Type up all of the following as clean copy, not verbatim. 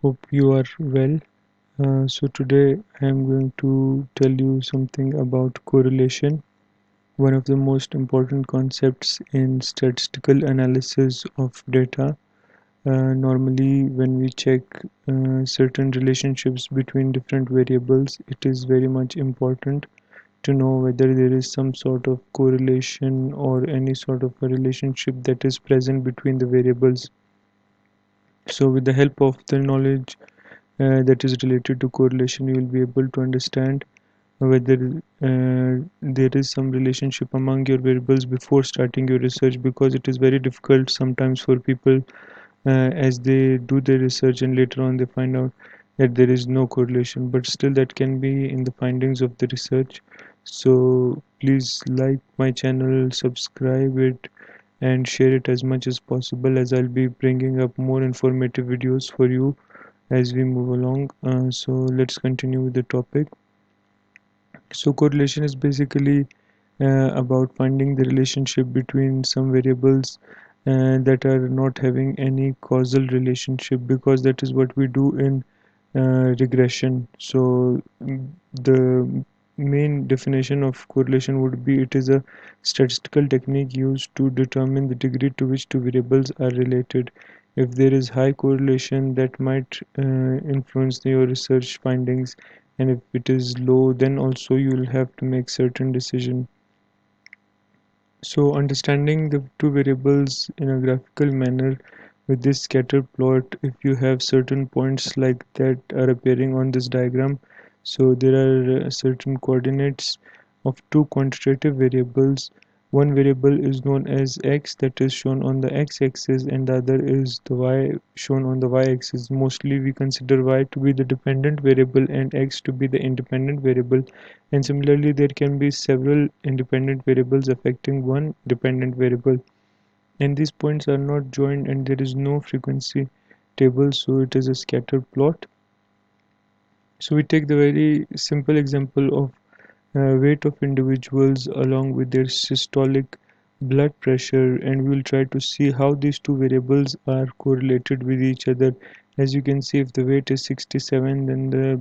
Hope you are well. So today I am going to tell you something about correlation, one of the most important concepts in statistical analysis of data. Normally, when we check certain relationships between different variables, it is very much important to know whether there is some sort of correlation or any sort of a relationship that is present between the variables. So, with the help of the knowledge that is related to correlation, you will be able to understand whether there is some relationship among your variables before starting your research, because it is very difficult sometimes for people as they do their research and later on they find out that there is no correlation, but still that can be in the findings of the research. So please like my channel, subscribe it, and share it as much as possible, as I'll be bringing up more informative videos for you as we move along. So let's continue with the topic. So correlation is basically about finding the relationship between some variables that are not having any causal relationship, because that is what we do in regression. So the main definition of correlation would be it is a statistical technique used to determine the degree to which two variables are related. If there is high correlation, that might influence your research findings, and if it is low, then also you will have to make certain decision. So understanding the two variables in a graphical manner with this scatter plot, if you have certain points like that are appearing on this diagram, so there are certain coordinates of two quantitative variables. One variable is known as x, that is shown on the x-axis, and the other is the y, shown on the y-axis. Mostly we consider y to be the dependent variable and x to be the independent variable, and similarly there can be several independent variables affecting one dependent variable, and these points are not joined and there is no frequency table, so it is a scatter plot. So we take the very simple example of weight of individuals along with their systolic blood pressure, and we will try to see how these two variables are correlated with each other. As you can see, if the weight is 67, then the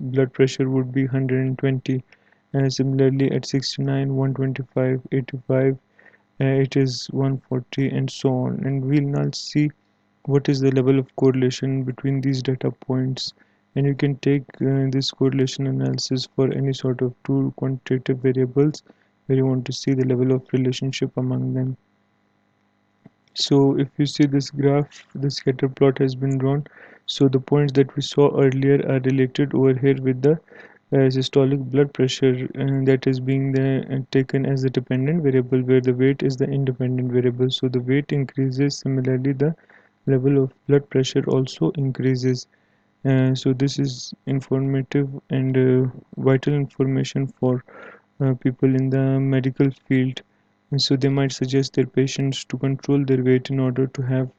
blood pressure would be 120, and similarly at 69, 125, 85, it is 140, and so on. And we'll now see what is the level of correlation between these data points, and you can take this correlation analysis for any sort of two quantitative variables where you want to see the level of relationship among them. So if you see this graph, the scatter plot has been drawn. So the points that we saw earlier are related over here with the systolic blood pressure, and that is being taken as the dependent variable, where the weight is the independent variable. So the weight increases, similarly the level of blood pressure also increases. So this is informative and vital information for people in the medical field. And so they might suggest their patients to control their weight in order to have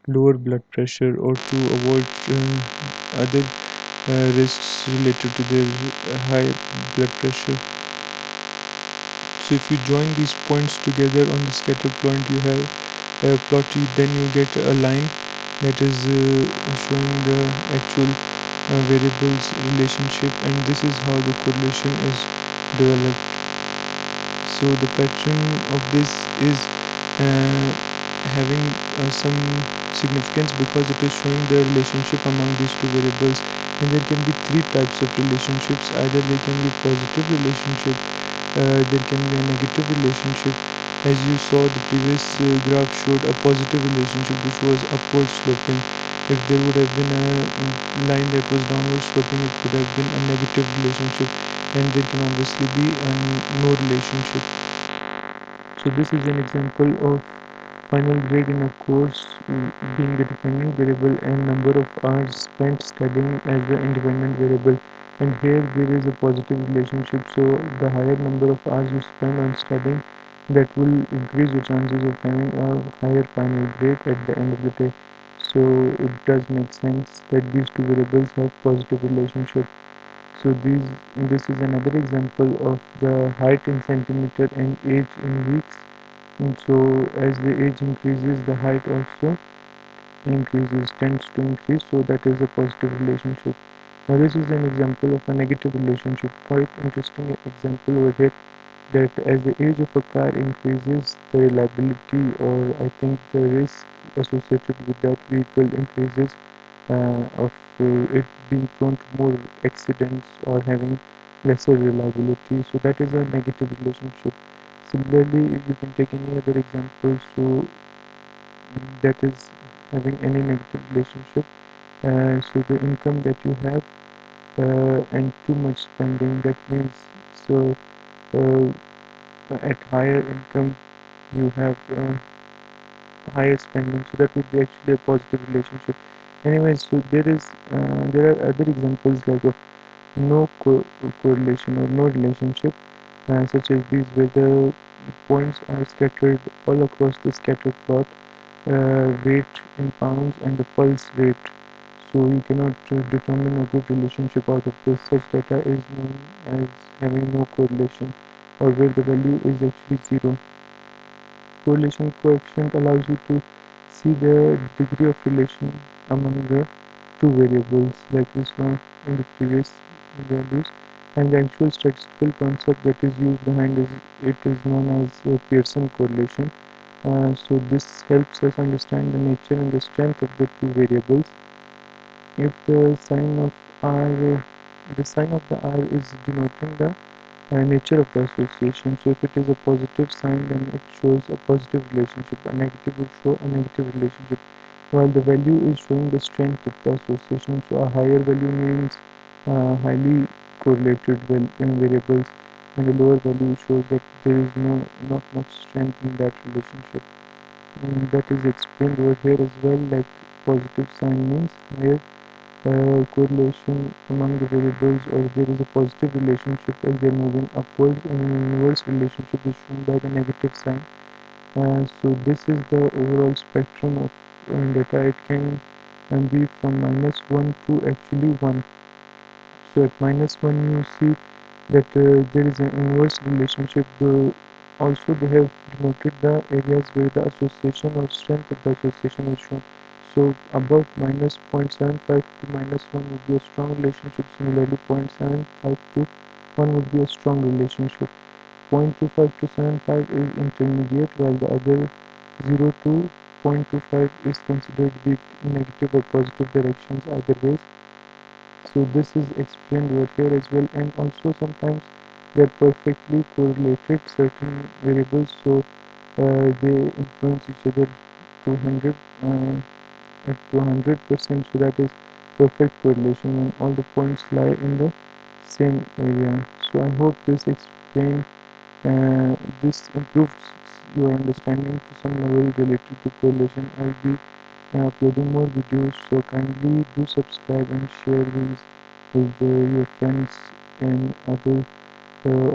lower blood pressure or to avoid other risks related to their high blood pressure. So if you join these points together on the scatter point, you have a plot, then you get a line that is showing the actual variables relationship, and this is how the correlation is developed. So the pattern of this is uh, having some significance because it is showing the relationship among these two variables, and there can be three types of relationships. Either they can be positive relationship, there can be a negative relationship. As you saw, the previous graph showed a positive relationship which was upward sloping. If there would have been a line that was downward sloping, it would have been a negative relationship, and there can obviously be no relationship. So this is an example of final grade in a course being the dependent variable and number of hours spent studying as the independent variable. And here there is a positive relationship, so the higher number of hours you spend on studying, that will increase your chances of having a higher final grade at the end of the day. So it does make sense that these two variables have positive relationship. So this is another example of the height in centimeter and age in weeks. And so as the age increases, the height also increases tends to increase, so that is a positive relationship. Now this is an example of a negative relationship. Quite interesting example over here, that as the age of a car increases, the reliability, or I think the risk associated with that vehicle increases, of it being prone to more accidents or having lesser reliability. So that is a negative relationship. Similarly, if you can take any other examples, so that is having any negative relationship. So the income that you have, and too much spending, that means, so uh, at higher income you have higher spending, so that would be actually a positive relationship. Anyways, so there are other examples like of no correlation or no relationship, such as these, where the points are scattered all across the scatter plot, weight in pounds and the pulse rate. So you cannot determine a good relationship out of this. Such data is known as having no correlation, or where the value is actually zero. Correlation coefficient allows you to see the degree of relation among the two variables, like we saw in the previous values. And the actual statistical concept that is used behind it is known as Pearson correlation. So this helps us understand the nature and the strength of the two variables. If the sign of the R is denoting the nature of the association. So if it is a positive sign, then it shows a positive relationship. A negative will show a negative relationship. While the value is showing the strength of the association, so a higher value means highly correlated variables, and the lower value shows that there is not much strength in that relationship. And that is explained over here as well. Like positive sign means higher correlation among the variables, or there is a positive relationship as they are moving upwards, and an inverse relationship is shown by the negative sign. So this is the overall spectrum of data. It can be from -1 to actually 1. So at -1 you see that there is an inverse relationship. Also they have denoted the areas where the association or strength of the association is shown. So above -0.75 to -1 would be a strong relationship. Similarly, 0.75 to 1 would be a strong relationship. 0.25 to 75 is intermediate, while the other 0 to 0.25 is considered weak in negative or positive directions either ways. So this is explained over here as well, and also sometimes they're perfectly correlated certain variables, so they influence each other to 100 to 100%. So that is perfect correlation when all the points lie in the same area. So I hope this explains this improves your understanding to some level related to correlation. I'll be uploading more videos, so kindly do subscribe and share these with your friends and other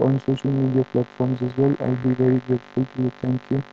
on social media platforms as well. I'll be very grateful to you. Thank you.